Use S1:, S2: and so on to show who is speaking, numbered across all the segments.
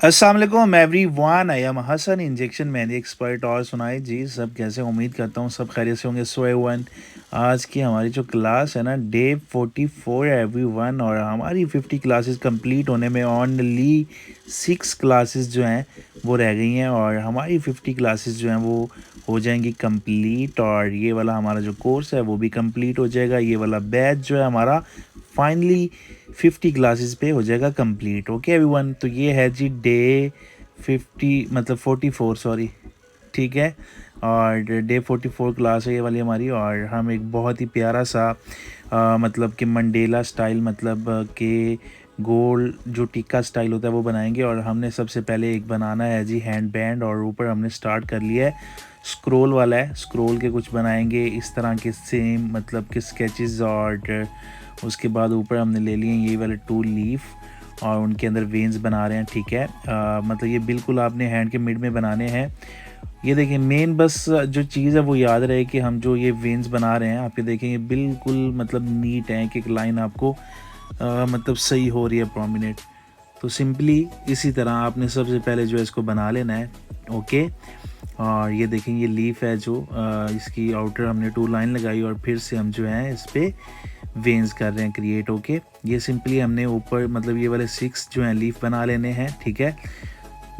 S1: अस्सलाम वालेकुम everyone, I am Hasan injection mehndi expert. और सुनाए जी, सब कैसे? उम्मीद करता हूँ सब खैरियत से होंगे। सो एवन, आज की हमारी जो क्लास है ना, डे 44 एवरीवन, और हमारी 50 क्लासेस कंप्लीट होने में ओनली 6 क्लासेस जो हैं वो रह गई हैं, और हमारी 50 क्लासेस जो हैं वो हो जाएंगी कंप्लीट। और ये वाला हमारा जो कोर्स है वो भी कंप्लीट हो जाएगा। ये वाला बैच जो है हमारा फाइनली 50 क्लासेस पे हो जाएगा कंप्लीट। ओके एवरीवन, तो ये है जी डे 50 मतलब 44, सॉरी, ठीक है। और डे 44 क्लास है ये वाली हमारी, और हम एक बहुत ही प्यारा सा मतलब कि मंडेला स्टाइल, मतलब कि गोल जो टिक्का स्टाइल होता है वो बनाएंगे। और हमने सबसे पहले एक बनाना है जी हैंड बैंड, और ऊपर हमने स्टार्ट कर लिया है स्क्रोल वाला है। स्क्रोल के कुछ बनाएंगे इस तरह के सेम मतलब कि स्केचेस, और उसके बाद ऊपर हमने ले लिए ये वाले 2 लीफ, और उनके अंदर वेन्स बना रहे हैं, ठीक है। मतलब ये बिल्कुल आपने हैंड के मिड में बनाने हैं। ये देखिए, मेन बस जो चीज़ है वो याद रहे कि हम जो ये वेन्स बना रहे हैं, आप ये देखें, ये बिल्कुल मतलब नीट है, कि एक लाइन आपको मतलब सही हो रही है, प्रोमिनेंट। तो सिंपली इसी तरह आपने सबसे पहले जो है इसको बना लेना है। ओके, और ये देखें, ये लीफ है जो इसकी आउटर हमने 2 लाइन लगाई, और फिर से हम जो है इस पर वेन्स कर रहे हैं क्रिएट। ओके, ये सिंपली हमने ऊपर मतलब ये वाले 6 जो हैं लीफ बना लेने हैं, ठीक है।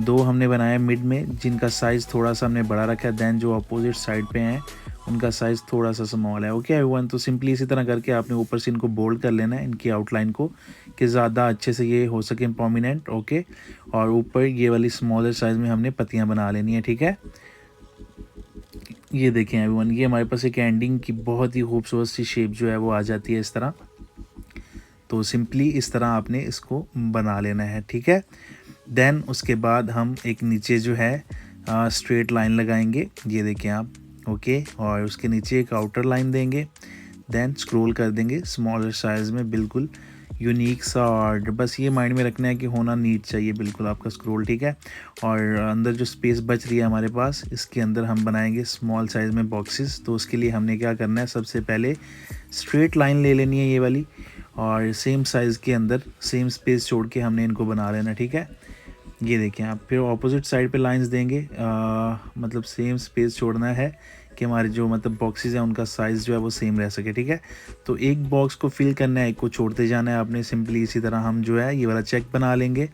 S1: 2 हमने बनाए मिड में, जिनका साइज़ थोड़ा सा हमने बड़ा रखा है। दैन जो अपोजिट साइड पे हैं उनका साइज़ थोड़ा सा स्मॉल है। ओके एवरीवन, तो सिंपली इसी तरह करके आपने ऊपर से इनको बोल्ड कर लेना है, इनकी आउटलाइन को, कि ज़्यादा अच्छे से ये हो सके प्रोमिनेंट। ओके, और ऊपर ये वाली स्मॉलर साइज़ में हमने पत्तियाँ बना लेनी है, ठीक है। ये देखें एवरीवन, ये हमारे पास एक एंडिंग की बहुत ही खूबसूरत सी शेप जो है वो आ जाती है इस तरह। तो सिंपली इस तरह आपने इसको बना लेना है, ठीक है। देन उसके बाद हम एक नीचे जो है स्ट्रेट लाइन लगाएंगे, ये देखें आप। ओके, और उसके नीचे एक आउटर लाइन देंगे। देन स्क्रॉल कर देंगे स्मॉलर साइज़ में, बिल्कुल यूनिक सा। और बस ये माइंड में रखना है कि होना नीट चाहिए बिल्कुल आपका स्क्रॉल, ठीक है। और अंदर जो स्पेस बच रही है हमारे पास, इसके अंदर हम बनाएंगे स्मॉल साइज़ में बॉक्सेस। तो उसके लिए हमने क्या करना है, सबसे पहले स्ट्रेट लाइन ले लेनी है ये वाली, और सेम साइज़ के अंदर सेम स्पेस छोड़ के हमने इनको बना लेना, ठीक है। ये देखें आप, फिर ऑपोजिट साइड पे लाइंस देंगे, मतलब सेम स्पेस छोड़ना है कि हमारे जो मतलब बॉक्सेस हैं उनका साइज़ जो है वो सेम रह सके, ठीक है। तो एक बॉक्स को फिल करना है, एक को छोड़ते जाना है आपने। सिंपली इसी तरह हम जो है ये वाला चेक बना लेंगे,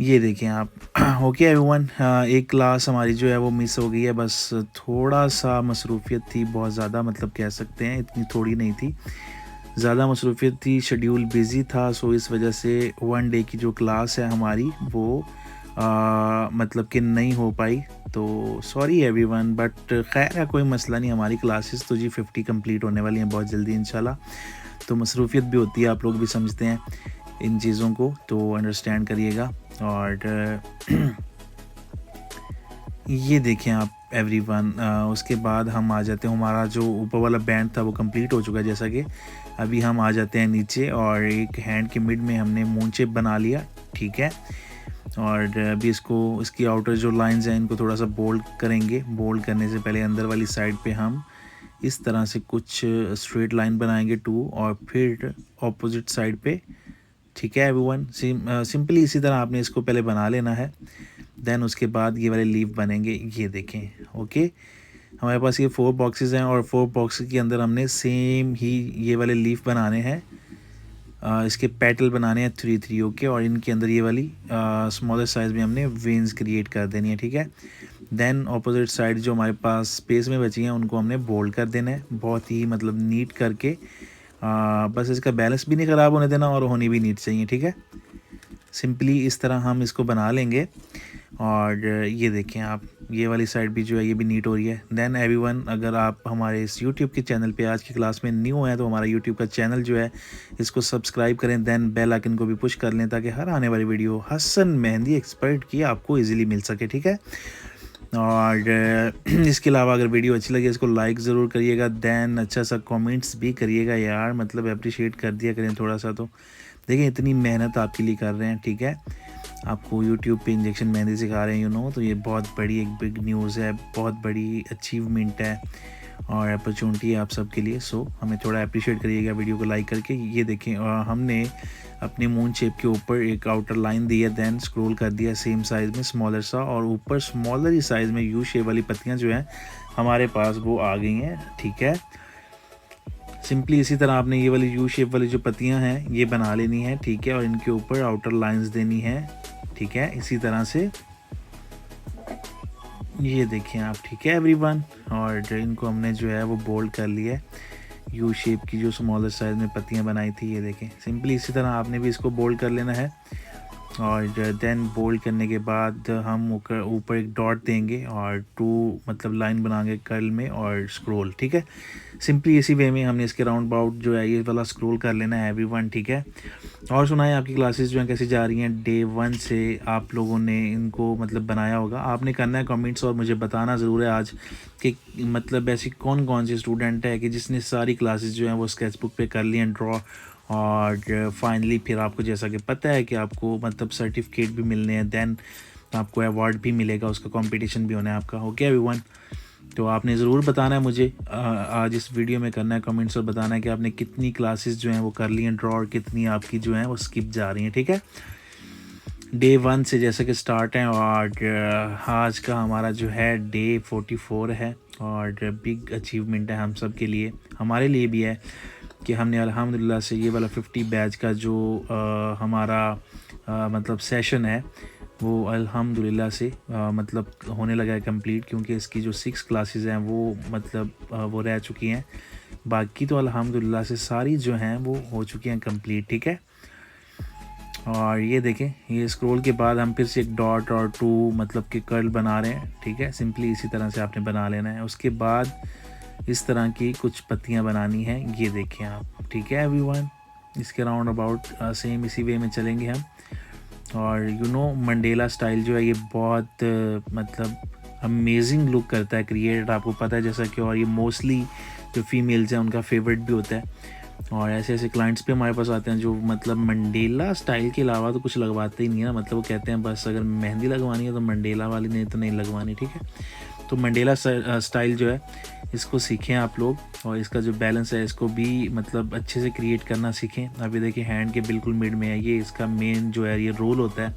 S1: ये देखें आप। ओके एवरीवन, एक क्लास हमारी जो है वो मिस हो गई है, बस थोड़ा सा मसरूफियत थी, बहुत ज़्यादा मतलब कह सकते हैं, इतनी थोड़ी नहीं थी, ज़्यादा मसरूफियत थी, शेड्यूल बिज़ी था। सो इस वजह से 1 डे की जो क्लास है हमारी वो मतलब कि नहीं हो पाई। तो सॉरी एवरीवन, बट खैर है, कोई मसला नहीं। हमारी क्लासेस तो जी 50 कंप्लीट होने वाली हैं बहुत जल्दी इंशाल्लाह। तो मसरूफियत भी होती है, आप लोग भी समझते हैं इन चीज़ों को, तो अंडरस्टैंड करिएगा। और ये देखें आप एवरीवन, उसके बाद हम आ जाते हैं, हमारा जो ऊपर वाला बैंड था वो कंप्लीट हो चुका है। जैसा कि अभी हम आ जाते हैं नीचे, और एक हैंड के मिड में हमने मून शेप बना लिया, ठीक है। और अभी इसको, इसकी आउटर जो लाइंस हैं इनको थोड़ा सा बोल्ड करेंगे। बोल्ड करने से पहले अंदर वाली साइड पे हम इस तरह से कुछ स्ट्रेट लाइन बनाएंगे 2, और फिर ऑपोजिट साइड पे, ठीक है एवरीवन। सिंपली इसी तरह आपने इसको पहले बना लेना है। देन उसके बाद ये वाले लीफ बनेंगे, ये देखें। ओके, हमारे पास ये 4 बॉक्सेस हैं, और 4 बॉक्स के अंदर हमने सेम ही ये वाले लीफ बनाने हैं। इसके पेटल बनाने हैं 3-3। ओके, और इनके अंदर ये वाली स्मॉलर साइज़ में हमने वेन्स क्रिएट कर देनी है, ठीक है। देन ऑपोजिट साइड जो हमारे पास स्पेस में बची हैं उनको हमने बोल्ड कर देना है, बहुत ही मतलब नीट करके। बस इसका बैलेंस भी नहीं ख़राब होने देना, और होनी भी नीट चाहिए, ठीक है। सिंपली इस तरह हम इसको बना लेंगे। और ये देखें आप, ये वाली साइड भी जो है ये भी नीट हो रही है। देन एवरीवन, अगर आप हमारे इस यूट्यूब के चैनल पे आज की क्लास में न्यू हैं तो हमारा यूट्यूब का चैनल जो है इसको सब्सक्राइब करें। देन बेल आइकन को भी पुश कर लें, ताकि हर आने वाली वीडियो हसन मेहंदी एक्सपर्ट की आपको इजीली मिल सके, ठीक है। और इसके अलावा अगर वीडियो अच्छी लगे इसको लाइक ज़रूर करिएगा। देन अच्छा सा कमेंट्स भी करिएगा यार, मतलब अप्रिशिएट कर दिया करें थोड़ा सा। तो देखिए, इतनी मेहनत आपके लिए कर रहे हैं, ठीक है। आपको यूट्यूब पे इंजेक्शन मेहंदी सिखा रहे हैं, तो ये बहुत बड़ी एक बिग न्यूज़ है, बहुत बड़ी अचीवमेंट है। और अपॉर्चुनिटी है आप सबके लिए। सो हमें थोड़ा अप्रिशिएट करिएगा वीडियो को लाइक करके। ये देखें हमने अपने मून शेप के ऊपर एक आउटर लाइन दी है, देन स्क्रॉल कर दिया सेम साइज़ में स्मॉलर सा, और ऊपर स्मॉलर ही साइज़ में यू शेप वाली पत्तियाँ जो हैं हमारे पास वो आ गई हैं। ठीक है, सिंपली इसी तरह आपने ये वाली यू शेप वाली जो पत्तियाँ हैं ये बना लेनी है। ठीक है, और इनके ऊपर आउटर लाइंस देनी है। ठीक है, इसी तरह से ये देखें आप। ठीक है एवरीवन, और इनको हमने जो है वो बोल्ड कर लिया है। यू शेप की जो स्मॉलर साइज़ में पत्तियां बनाई थी, ये देखें। सिंपली इसी तरह आपने भी इसको बोल्ड कर लेना है, और देन बोल्ड करने के बाद हम ऊपर एक डॉट देंगे और 2 मतलब लाइन बनाएंगे कर्ल में और स्क्रॉल। ठीक है, सिंपली इसी वे में हमने इसके राउंड अबाउट जो है ये वाला स्क्रॉल कर लेना है एवरीवन। ठीक है, और सुनाएं आपकी क्लासेस जो हैं कैसी जा रही हैं। डे 1 से आप लोगों ने इनको मतलब बनाया होगा, आपने करना है कमेंट्स और मुझे बताना ज़रूर है आज कि मतलब ऐसी कौन कौन सी स्टूडेंट है कि जिसने सारी क्लासेस जो हैं वो स्केचबुक पे कर ली हैं ड्रॉ, और फाइनली फिर आपको जैसा कि पता है कि आपको मतलब सर्टिफिकेट भी मिलने हैं, देन आपको अवार्ड भी मिलेगा, उसका कंपटीशन भी होना है आपका। ओके एवरीवन, तो आपने ज़रूर बताना है मुझे आज इस वीडियो में करना है कमेंट्स और बताना है कि आपने कितनी क्लासेस जो हैं वो कर ली हैं ड्रॉ, और कितनी आपकी जो हैं वो स्किप जा रही हैं। ठीक है, डे 1 से जैसे कि स्टार्ट है, और आज का हमारा जो है डे 44 है, और बिग अचीवमेंट है हम सब के लिए, हमारे लिए भी है कि हमने अल्हम्दुलिल्लाह से ये वाला 50 बैच का जो हमारा मतलब सेशन है वो अल्हम्दुलिल्लाह से मतलब होने लगा है कंप्लीट, क्योंकि इसकी जो 6 क्लासेस हैं वो मतलब वो रह चुकी हैं, बाकी तो अल्हम्दुलिल्लाह से सारी जो हैं वो हो चुकी हैं कंप्लीट। ठीक है, और ये देखें, ये स्क्रॉल के बाद हम फिर से एक डॉट और 2 मतलब के कर्ल बना रहे हैं। ठीक है, सिंपली इसी तरह से आपने बना लेना है। उसके बाद इस तरह की कुछ पत्तियां बनानी हैं, ये देखें आप। ठीक है एवरीवन, इसके राउंड अबाउट सेम इसी वे में चलेंगे हम। और मंडेला स्टाइल जो है ये बहुत मतलब अमेजिंग लुक करता है क्रिएट, आपको पता है जैसा कि, और ये मोस्टली जो फीमेल्स हैं उनका फेवरेट भी होता है, और ऐसे ऐसे क्लाइंट्स भी हमारे पास आते हैं जो मतलब मंडेला स्टाइल के अलावा तो कुछ लगवाते ही नहीं है ना, मतलब वो कहते हैं बस अगर मेहंदी लगवानी है तो मंडेला वाली, नहीं तो नहीं लगवानी। ठीक है, तो मंडेला स्टाइल जो है इसको सीखें आप लोग, और इसका जो बैलेंस है इसको भी मतलब अच्छे से क्रिएट करना सीखें। अभी देखिए हैंड के बिल्कुल मिड में है, ये इसका मेन जो है ये रोल होता है,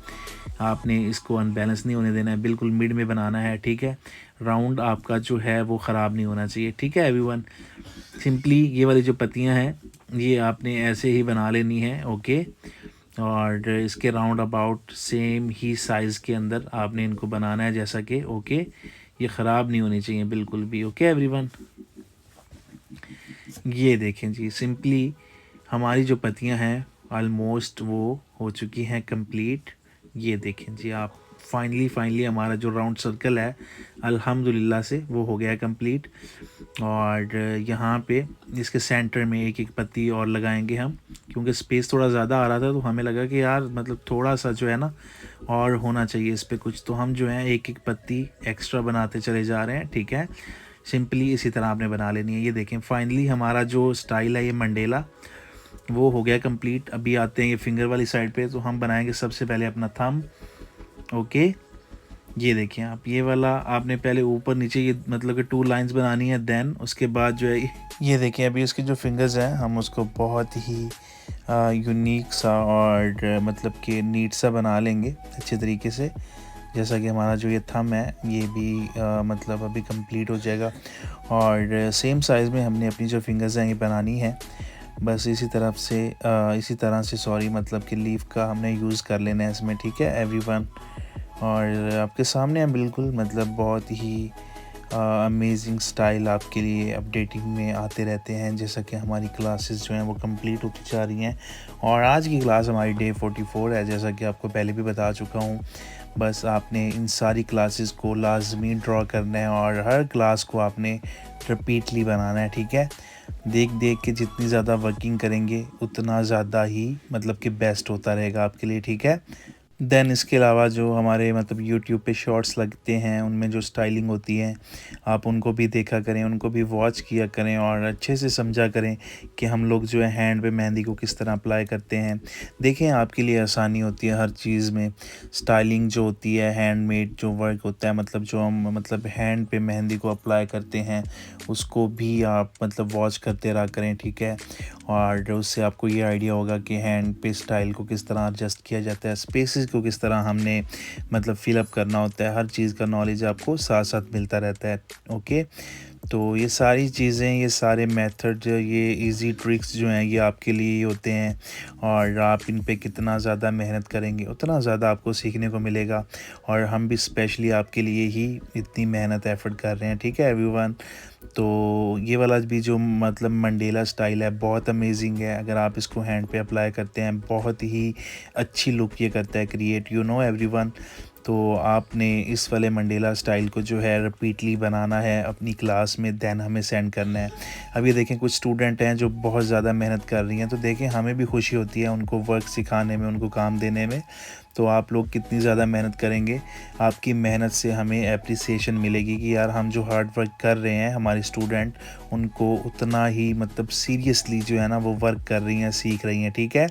S1: आपने इसको अनबैलेंस नहीं होने देना है, बिल्कुल मिड में बनाना है। ठीक है, राउंड आपका जो है वो ख़राब नहीं होना चाहिए। ठीक है एवरीवन, सिंपली ये वाली जो पत्तियां हैं ये आपने ऐसे ही बना लेनी है। ओके, और इसके round about same he size के अंदर आपने इनको बनाना है जैसा कि ओके, ये ख़राब नहीं होनी चाहिए बिल्कुल भी। ओके एवरीवन, ये देखें जी, सिंपली हमारी जो पत्तियां हैं ऑलमोस्ट वो हो चुकी हैं कंप्लीट। ये देखें जी आप, फाइनली हमारा जो राउंड सर्कल है अल्हम्दुलिल्लाह से वो हो गया कंप्लीट, और यहाँ पे इसके सेंटर में एक एक पत्ती और लगाएंगे हम, क्योंकि स्पेस थोड़ा ज़्यादा आ रहा था तो हमें लगा कि यार मतलब थोड़ा सा जो है ना और होना चाहिए इस पर कुछ, तो हम जो है एक एक पत्ती एक्स्ट्रा बनाते चले जा रहे हैं। ठीक है, सिंपली इसी तरह आपने बना लेनी है। ये देखें फाइनली हमारा जो स्टाइल है ये मंडेला वो हो गया कंप्लीट। अभी आते हैं ये फिंगर वाली साइड पे, तो हम बनाएंगे सबसे पहले अपना थंब। ओके, ये देखिए आप, ये वाला आपने पहले ऊपर नीचे ये मतलब कि 2 लाइंस बनानी है, देन उसके बाद जो है ये देखिए अभी उसके जो फिंगर्स हैं हम उसको बहुत ही यूनिक सा और मतलब कि नीट सा बना लेंगे अच्छे तरीके से, जैसा कि हमारा जो ये थंब है ये भी मतलब अभी कंप्लीट हो जाएगा, और सेम साइज़ में हमने अपनी जो फिंगर्स हैं ये बनानी है। बस इसी तरह से सॉरी मतलब कि लीफ का हमने यूज़ कर लेना है इसमें। ठीक है एवरीवन, और आपके सामने है बिल्कुल मतलब बहुत ही अमेजिंग स्टाइल आपके लिए अपडेटिंग में आते रहते हैं, जैसा कि हमारी क्लासेस जो हैं वो कंप्लीट होती जा रही हैं। और आज की क्लास हमारी डे 44 है, जैसा कि आपको पहले भी बता चुका हूँ। बस आपने इन सारी क्लासेस को लाजमी ड्रॉ करना है, और हर क्लास को आपने रिपीटली बनाना है। ठीक है, देख देख के जितनी ज़्यादा वर्किंग करेंगे उतना ज़्यादा ही मतलब कि बेस्ट होता रहेगा आपके लिए। ठीक है, देन इसके अलावा जो हमारे मतलब यूट्यूब पे शॉर्ट्स लगते हैं उनमें जो स्टाइलिंग होती है आप उनको भी देखा करें, उनको भी वॉच किया करें और अच्छे से समझा करें कि हम लोग जो है हैंड पे मेहंदी को किस तरह अप्लाई करते हैं। देखें आपके लिए आसानी होती है हर चीज़ में। स्टाइलिंग जो होती है हैंडमेड जो वर्क होता है मतलब जो हम मतलब हैंड पे मेहंदी को अप्लाई करते हैं उसको भी आप मतलब वॉच करते रहा करें, ठीक है। और उससे आपको ये आइडिया होगा कि हैंड पे स्टाइल को किस तरह एडजस्ट किया जाता है, स्पेसेस को किस तरह हमने मतलब फिलअप करना होता है, हर चीज़ का नॉलेज आपको साथ साथ मिलता रहता है। ओके, तो ये सारी चीज़ें, ये सारे मेथड, ये इजी ट्रिक्स जो हैं ये आपके लिए ही होते हैं और आप इन पे कितना ज़्यादा मेहनत करेंगे उतना ज़्यादा आपको सीखने को मिलेगा। और हम भी स्पेशली आपके लिए ही इतनी मेहनत एफर्ट कर रहे हैं, ठीक है एवरीवन। तो ये वाला भी जो मतलब मंडेला स्टाइल है बहुत अमेजिंग है। अगर आप इसको हैंड पे अप्लाई करते हैं बहुत ही अच्छी लुक ये करता है क्रिएट, यू नो एवरीवन। तो आपने इस वाले मंडेला स्टाइल को जो है रिपीटली बनाना है अपनी क्लास में, देन हमें सेंड करना है। अब ये देखें कुछ स्टूडेंट हैं जो बहुत ज़्यादा मेहनत कर रही हैं, तो देखें हमें भी खुशी होती है उनको वर्क सिखाने में, उनको काम देने में। तो आप लोग कितनी ज़्यादा मेहनत करेंगे, आपकी मेहनत से हमें एप्रिसिएशन मिलेगी कि यार हम जो हार्ड वर्क कर रहे हैं हमारे स्टूडेंट उनको उतना ही मतलब सीरियसली जो है ना वो वर्क कर रही हैं, सीख रही हैं, ठीक है।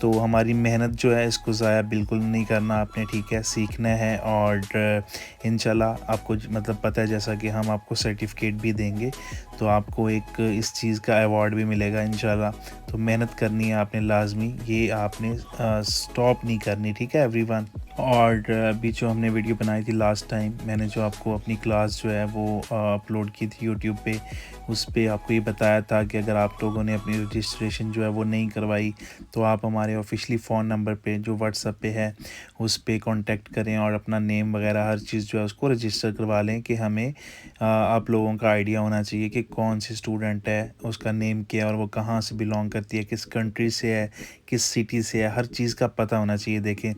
S1: तो हमारी मेहनत जो है इसको ज़ाया बिल्कुल नहीं करना आपने, ठीक है, सीखना है। और इंशाल्लाह आपको मतलब पता है जैसा कि हम आपको सर्टिफिकेट भी देंगे तो आपको एक इस चीज़ का अवार्ड भी मिलेगा इंशाल्लाह। तो मेहनत करनी है आपने लाजमी, ये आपने स्टॉप नहीं करनी, ठीक है एवरीवन। और अभी जो हमने वीडियो बनाई थी लास्ट टाइम, मैंने जो आपको अपनी क्लास जो है वो अपलोड की थी यूट्यूब पे, उस पे आपको ये बताया था कि अगर आप लोगों ने अपनी रजिस्ट्रेशन जो है वो नहीं करवाई तो आप हमारे ऑफिशियली फ़ोन नंबर पे जो व्हाट्सएप पे है उस पे कांटेक्ट करें और अपना नेम वगैरह हर चीज़ जो है उसको रजिस्टर करवा लें कि हमें आप लोगों का आइडिया होना चाहिए कि कौन सी स्टूडेंट है, उसका नेम क्या है और वो कहाँ से बिलोंग करती है, किस कंट्री से है, किस सिटी से है, हर चीज़ का पता होना चाहिए। देखें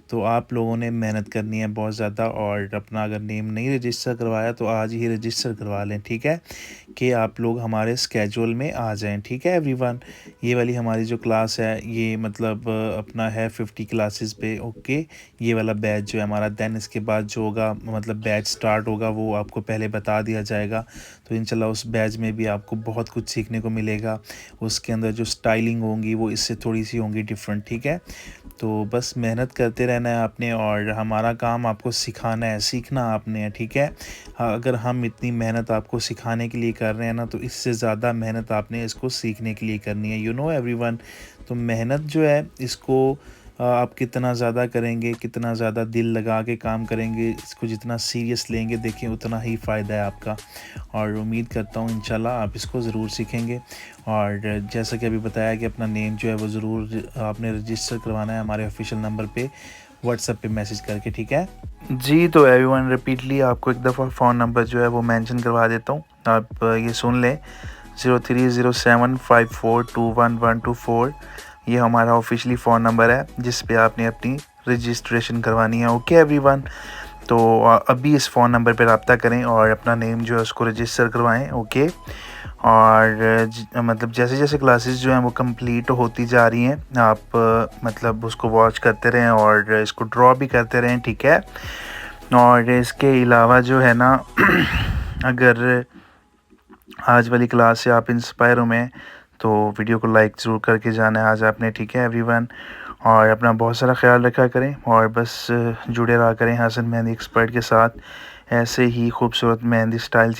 S1: तो आप लोगों ने मेहनत करनी है बहुत ज़्यादा और अपना अगर नेम नहीं रजिस्टर करवाया तो आज ही रजिस्टर करवा लें, ठीक है, कि आप लोग हमारे स्केड्यूल में आ जाएं, ठीक है एवरीवन। ये वाली हमारी जो क्लास है ये मतलब अपना है 50 क्लासेस पे, ओके। ये वाला बैच जो है हमारा, देन इसके बाद जो होगा मतलब बैच स्टार्ट होगा वो आपको पहले बता दिया जाएगा। तो इंशाल्लाह उस बैच में भी आपको बहुत कुछ सीखने को मिलेगा। उसके अंदर जो स्टाइलिंग होंगी वो इससे थोड़ी सी होंगी डिफरेंट, ठीक है। तो बस मेहनत करते रहना है आपने और हमारा काम आपको सिखाना है, सीखना आपने है, ठीक है। हाँ, अगर हम इतनी मेहनत आपको सिखाने के लिए कर रहे हैं ना तो इससे ज़्यादा मेहनत आपने इसको सीखने के लिए करनी है, यू नो एवरीवन। तो मेहनत जो है इसको आप कितना ज़्यादा करेंगे, कितना ज़्यादा दिल लगा के काम करेंगे, इसको जितना सीरियस लेंगे देखिए उतना ही फ़ायदा है आपका। और उम्मीद करता हूँ इंशाल्लाह आप इसको ज़रूर सीखेंगे। और जैसा कि अभी बताया कि अपना नेम जो है वो ज़रूर आपने रजिस्टर करवाना है हमारे ऑफिशियल नंबर पे व्हाट्सएप पे मैसेज करके, ठीक है जी। तो एवरीवन रिपीटली आपको एक दफ़ा फ़ोन नंबर जो है वो मेंशन करवा देता हूँ, आप ये सुन लें, 030754212124। ये हमारा ऑफिशियली फ़ोन नंबर है जिस पे आपने अपनी रजिस्ट्रेशन करवानी है, ओके एवरीवन। तो अभी इस फ़ोन नंबर पे रब्ता करें और अपना नेम जो है उसको रजिस्टर करवाएं, ओके। और मतलब जैसे जैसे क्लासेस जो हैं वो कंप्लीट होती जा रही हैं आप मतलब उसको वॉच करते रहें और इसको ड्रॉ भी करते रहें, ठीक है। और इसके अलावा जो है ना अगर आज वाली क्लास से आप इंस्पायर हुए तो वीडियो को लाइक ज़रूर करके जाना है आज आपने, ठीक है एवरीवन। और अपना बहुत सारा ख्याल रखा करें और बस जुड़े रहा करें हसन मेहंदी एक्सपर्ट के साथ, ऐसे ही खूबसूरत मेहंदी स्टाइल